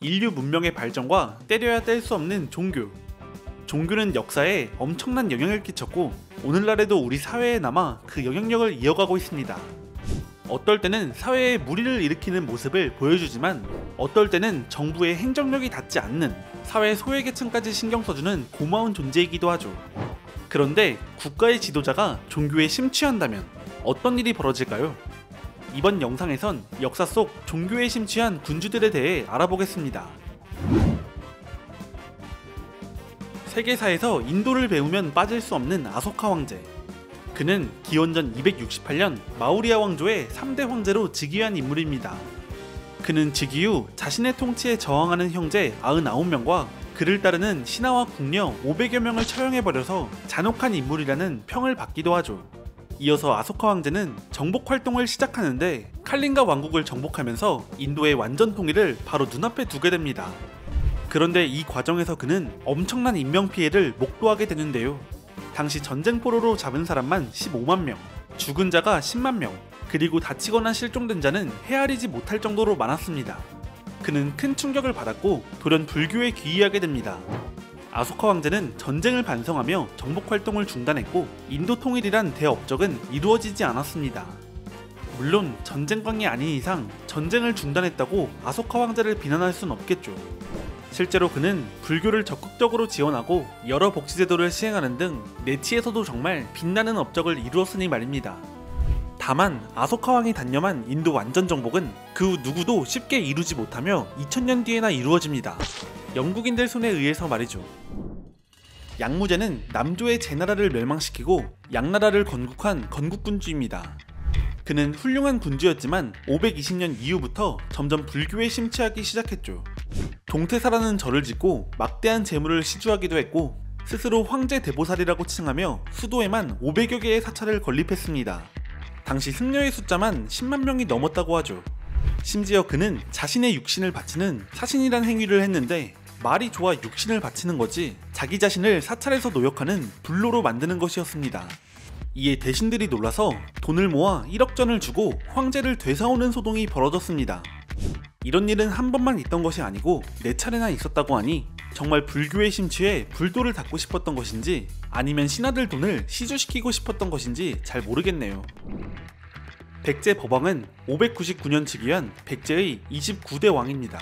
인류 문명의 발전과 때려야 뗄 수 없는 종교. 종교는 역사에 엄청난 영향을 끼쳤고 오늘날에도 우리 사회에 남아 그 영향력을 이어가고 있습니다. 어떨 때는 사회에 무리를 일으키는 모습을 보여주지만 어떨 때는 정부의 행정력이 닿지 않는 사회 소외계층까지 신경 써주는 고마운 존재이기도 하죠. 그런데 국가의 지도자가 종교에 심취한다면 어떤 일이 벌어질까요? 이번 영상에선 역사 속 종교에 심취한 군주들에 대해 알아보겠습니다. 세계사에서 인도를 배우면 빠질 수 없는 아소카 황제. 그는 기원전 268년 마우리아 왕조의 3대 황제로 즉위한 인물입니다. 그는 즉위 후 자신의 통치에 저항하는 형제 99명과 그를 따르는 신하와 궁녀 500여 명을 처형해버려서 잔혹한 인물이라는 평을 받기도 하죠. 이어서 아소카 황제는 정복 활동을 시작하는데 칼린가 왕국을 정복하면서 인도의 완전 통일을 바로 눈앞에 두게 됩니다. 그런데 이 과정에서 그는 엄청난 인명피해를 목도하게 되는데요. 당시 전쟁포로로 잡은 사람만 15만 명, 죽은 자가 10만 명, 그리고 다치거나 실종된 자는 헤아리지 못할 정도로 많았습니다. 그는 큰 충격을 받았고 돌연 불교에 귀의하게 됩니다. 아소카 황제는 전쟁을 반성하며 정복 활동을 중단했고 인도 통일이란 대업적은 이루어지지 않았습니다. 물론 전쟁광이 아닌 이상 전쟁을 중단했다고 아소카 황제를 비난할 순 없겠죠. 실제로 그는 불교를 적극적으로 지원하고 여러 복지제도를 시행하는 등 내치에서도 정말 빛나는 업적을 이루었으니 말입니다. 다만 아소카 왕이 단념한 인도 완전 정복은 그 후 누구도 쉽게 이루지 못하며 2000년 뒤에나 이루어집니다. 영국인들 손에 의해서 말이죠. 양무제는 남조의 제나라를 멸망시키고 양나라를 건국한 건국군주입니다. 그는 훌륭한 군주였지만 520년 이후부터 점점 불교에 심취하기 시작했죠. 동태사라는 절을 짓고 막대한 재물을 시주하기도 했고 스스로 황제 대보살이라고 칭하며 수도에만 500여 개의 사찰을 건립했습니다. 당시 승려의 숫자만 10만 명이 넘었다고 하죠. 심지어 그는 자신의 육신을 바치는 사신이란 행위를 했는데 말이 좋아 육신을 바치는 거지 자기 자신을 사찰에서 노역하는 불로로 만드는 것이었습니다. 이에 대신들이 놀라서 돈을 모아 1억 전을 주고 황제를 되사오는 소동이 벌어졌습니다. 이런 일은 한 번만 있던 것이 아니고 4차례나 있었다고 하니 정말 불교에 심취해 불도를 닦고 싶었던 것인지 아니면 신하들 돈을 시주시키고 싶었던 것인지 잘 모르겠네요. 백제 법왕은 599년 즉위한 백제의 29대 왕입니다.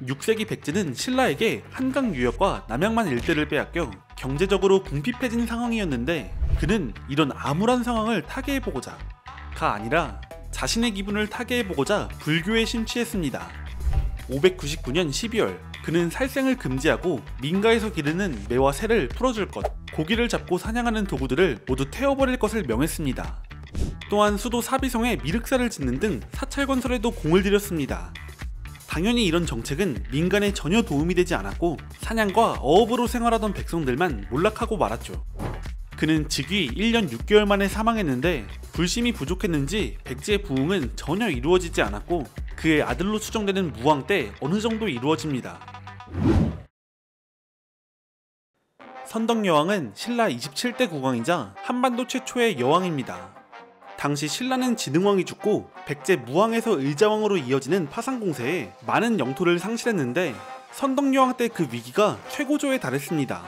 6세기 백제는 신라에게 한강 유역과 남양만 일대를 빼앗겨 경제적으로 궁핍해진 상황이었는데 그는 이런 암울한 상황을 타개해보고자 가 아니라 자신의 기분을 타개해보고자 불교에 심취했습니다. 599년 12월 그는 살생을 금지하고 민가에서 기르는 매와 새를 풀어줄 것, 고기를 잡고 사냥하는 도구들을 모두 태워버릴 것을 명했습니다. 또한 수도 사비성에 미륵사를 짓는 등 사찰 건설에도 공을 들였습니다. 당연히 이런 정책은 민간에 전혀 도움이 되지 않았고 사냥과 어업으로 생활하던 백성들만 몰락하고 말았죠. 그는 즉위 1년 6개월 만에 사망했는데 불심이 부족했는지 백제의 부흥은 전혀 이루어지지 않았고 그의 아들로 추정되는 무왕 때 어느 정도 이루어집니다. 선덕여왕은 신라 27대 국왕이자 한반도 최초의 여왕입니다. 당시 신라는 진흥왕이 죽고 백제 무왕에서 의자왕으로 이어지는 파상공세에 많은 영토를 상실했는데 선덕여왕 때 그 위기가 최고조에 달했습니다.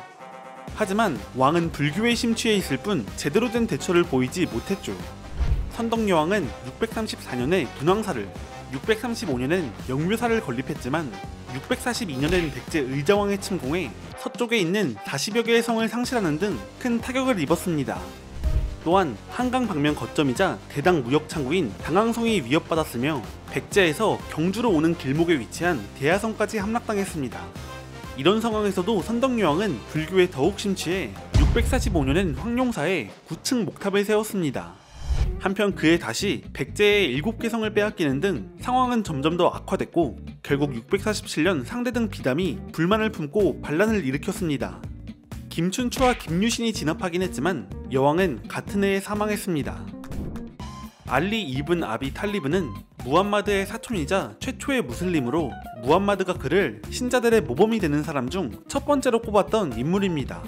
하지만 왕은 불교에 심취해 있을 뿐 제대로 된 대처를 보이지 못했죠. 선덕여왕은 634년에 분황사를, 635년엔 영묘사를 건립했지만 642년엔 백제 의자왕의 침공에 서쪽에 있는 40여 개의 성을 상실하는 등 큰 타격을 입었습니다. 또한 한강 방면 거점이자 대당 무역 창구인 당항성이 위협받았으며 백제에서 경주로 오는 길목에 위치한 대하성까지 함락당했습니다. 이런 상황에서도 선덕여왕은 불교에 더욱 심취해 645년엔 황룡사에 9층 목탑을 세웠습니다. 한편 그해 다시 백제의 7개 성을 빼앗기는 등 상황은 점점 더 악화됐고 결국 647년 상대등 비담이 불만을 품고 반란을 일으켰습니다. 김춘추와 김유신이 진압하긴 했지만 여왕은 같은 해에 사망했습니다. 알리 이븐 아비 탈리브는 무함마드의 사촌이자 최초의 무슬림으로 무함마드가 그를 신자들의 모범이 되는 사람 중 첫 번째로 꼽았던 인물입니다.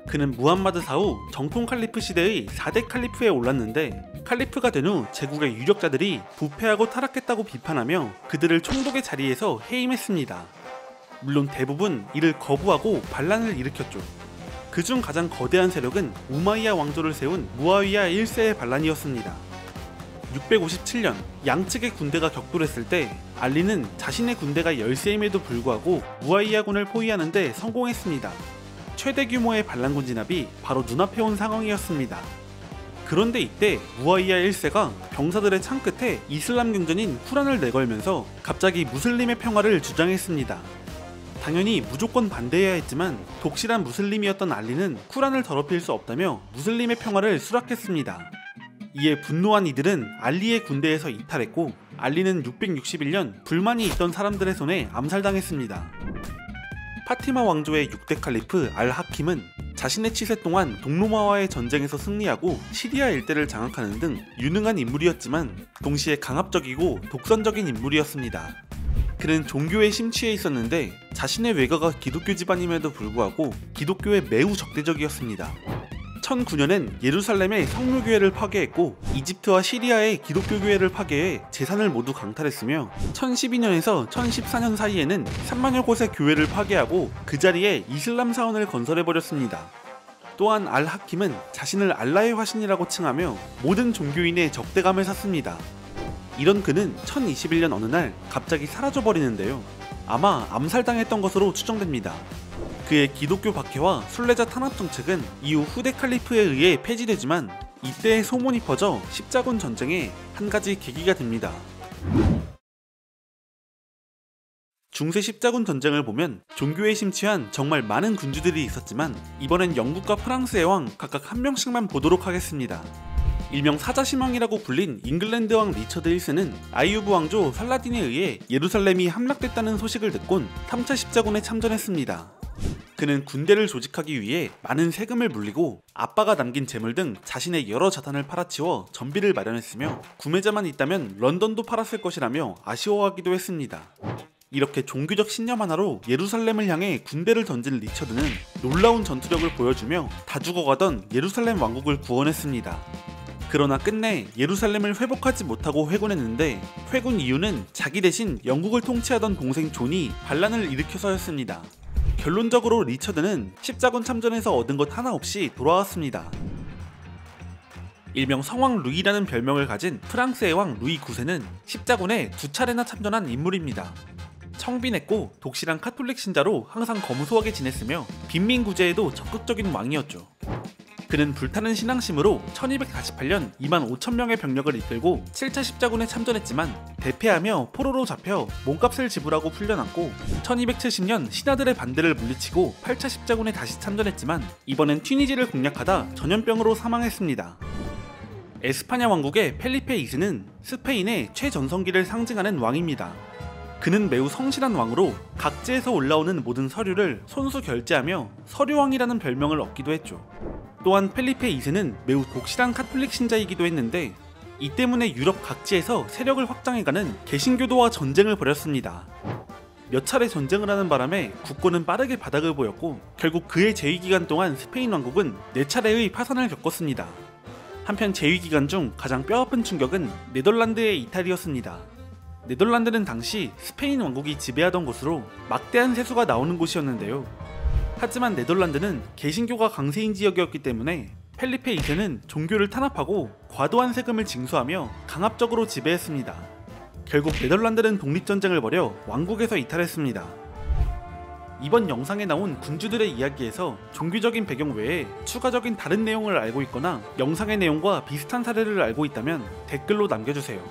그는 무함마드 사후 정통 칼리프 시대의 4대 칼리프에 올랐는데 칼리프가 된 후 제국의 유력자들이 부패하고 타락했다고 비판하며 그들을 총독의 자리에서 해임했습니다. 물론 대부분 이를 거부하고 반란을 일으켰죠. 그중 가장 거대한 세력은 우마이야 왕조를 세운 무아위야 1세의 반란이었습니다. 657년 양측의 군대가 격돌했을 때 알리는 자신의 군대가 열세임에도 불구하고 무아위야군을 포위하는 데 성공했습니다. 최대 규모의 반란군 진압이 바로 눈앞에 온 상황이었습니다. 그런데 이때 무아위야 1세가 병사들의 창 끝에 이슬람 경전인 쿠란을 내걸면서 갑자기 무슬림의 평화를 주장했습니다. 당연히 무조건 반대해야 했지만 독실한 무슬림이었던 알리는 쿠란을 더럽힐 수 없다며 무슬림의 평화를 수락했습니다. 이에 분노한 이들은 알리의 군대에서 이탈했고 알리는 661년 불만이 있던 사람들의 손에 암살당했습니다. 파티마 왕조의 6대 칼리프 알-하킴은 자신의 치세 동안 동로마와의 전쟁에서 승리하고 시리아 일대를 장악하는 등 유능한 인물이었지만 동시에 강압적이고 독선적인 인물이었습니다. 그는 교교에 심취해 있었는데 자신의 외가가 기독교 집안임에도 불구하고 기독교에 매우 적대적이었습니다. 1009년엔 예루살렘의 성묘교회를 파괴했고 이집트와 시리아의 기독교 교회를 파괴해 재산을 모두 강탈했으며 1012년에서 1014년 사이에는 3만여 곳의 교회를 파괴하고 그 자리에 이슬람 사원을 건설해버렸습니다. 또한 알-하킴은 자신을 알라의 화신이라고 칭하며 모든 종교인의 적대감을 샀습니다. 이런 그는 1021년 어느 날 갑자기 사라져버리는데요. 아마 암살당했던 것으로 추정됩니다. 그의 기독교 박해와 순례자 탄압 정책은 이후 후대 칼리프에 의해 폐지되지만 이때의 소문이 퍼져 십자군 전쟁에 한 가지 계기가 됩니다. 중세 십자군 전쟁을 보면 종교에 심취한 정말 많은 군주들이 있었지만 이번엔 영국과 프랑스의 왕 각각 한 명씩만 보도록 하겠습니다. 일명 사자신왕이라고 불린 잉글랜드 왕 리처드 1세는 아이유브 왕조 살라딘에 의해 예루살렘이 함락됐다는 소식을 듣곤 3차 십자군에 참전했습니다. 그는 군대를 조직하기 위해 많은 세금을 물리고 아빠가 남긴 재물 등 자신의 여러 자산을 팔아치워 전비를 마련했으며 구매자만 있다면 런던도 팔았을 것이라며 아쉬워하기도 했습니다. 이렇게 종교적 신념 하나로 예루살렘을 향해 군대를 던진 리처드는 놀라운 전투력을 보여주며 다 죽어가던 예루살렘 왕국을 구원했습니다. 그러나 끝내 예루살렘을 회복하지 못하고 회군했는데 회군 이유는 자기 대신 영국을 통치하던 동생 존이 반란을 일으켜서였습니다. 결론적으로 리처드는 십자군 참전에서 얻은 것 하나 없이 돌아왔습니다. 일명 성왕 루이라는 별명을 가진 프랑스의 왕 루이 9세는 십자군에 2차례나 참전한 인물입니다. 청빈했고 독실한 카톨릭 신자로 항상 검소하게 지냈으며 빈민구제에도 적극적인 왕이었죠. 그는 불타는 신앙심으로 1248년 2만 5천 명의 병력을 이끌고 7차 십자군에 참전했지만 대패하며 포로로 잡혀 몸값을 지불하고 풀려났고 1270년 신하들의 반대를 물리치고 8차 십자군에 다시 참전했지만 이번엔 튀니지를 공략하다 전염병으로 사망했습니다. 에스파냐 왕국의 펠리페 2세는 스페인의 최전성기를 상징하는 왕입니다. 그는 매우 성실한 왕으로 각지에서 올라오는 모든 서류를 손수 결제하며 서류왕이라는 별명을 얻기도 했죠. 또한 펠리페 2세는 매우 독실한 카톨릭 신자이기도 했는데 이 때문에 유럽 각지에서 세력을 확장해가는 개신교도와 전쟁을 벌였습니다. 몇 차례 전쟁을 하는 바람에 국고는 빠르게 바닥을 보였고 결국 그의 재위기간 동안 스페인 왕국은 4차례의 파산을 겪었습니다. 한편 재위기간 중 가장 뼈아픈 충격은 네덜란드의 이탈이었습니다. 네덜란드는 당시 스페인 왕국이 지배하던 곳으로 막대한 세수가 나오는 곳이었는데요. 하지만 네덜란드는 개신교가 강세인 지역이었기 때문에 펠리페 2세는 종교를 탄압하고 과도한 세금을 징수하며 강압적으로 지배했습니다. 결국 네덜란드는 독립전쟁을 벌여 왕국에서 이탈했습니다. 이번 영상에 나온 군주들의 이야기에서 종교적인 배경 외에 추가적인 다른 내용을 알고 있거나 영상의 내용과 비슷한 사례를 알고 있다면 댓글로 남겨주세요.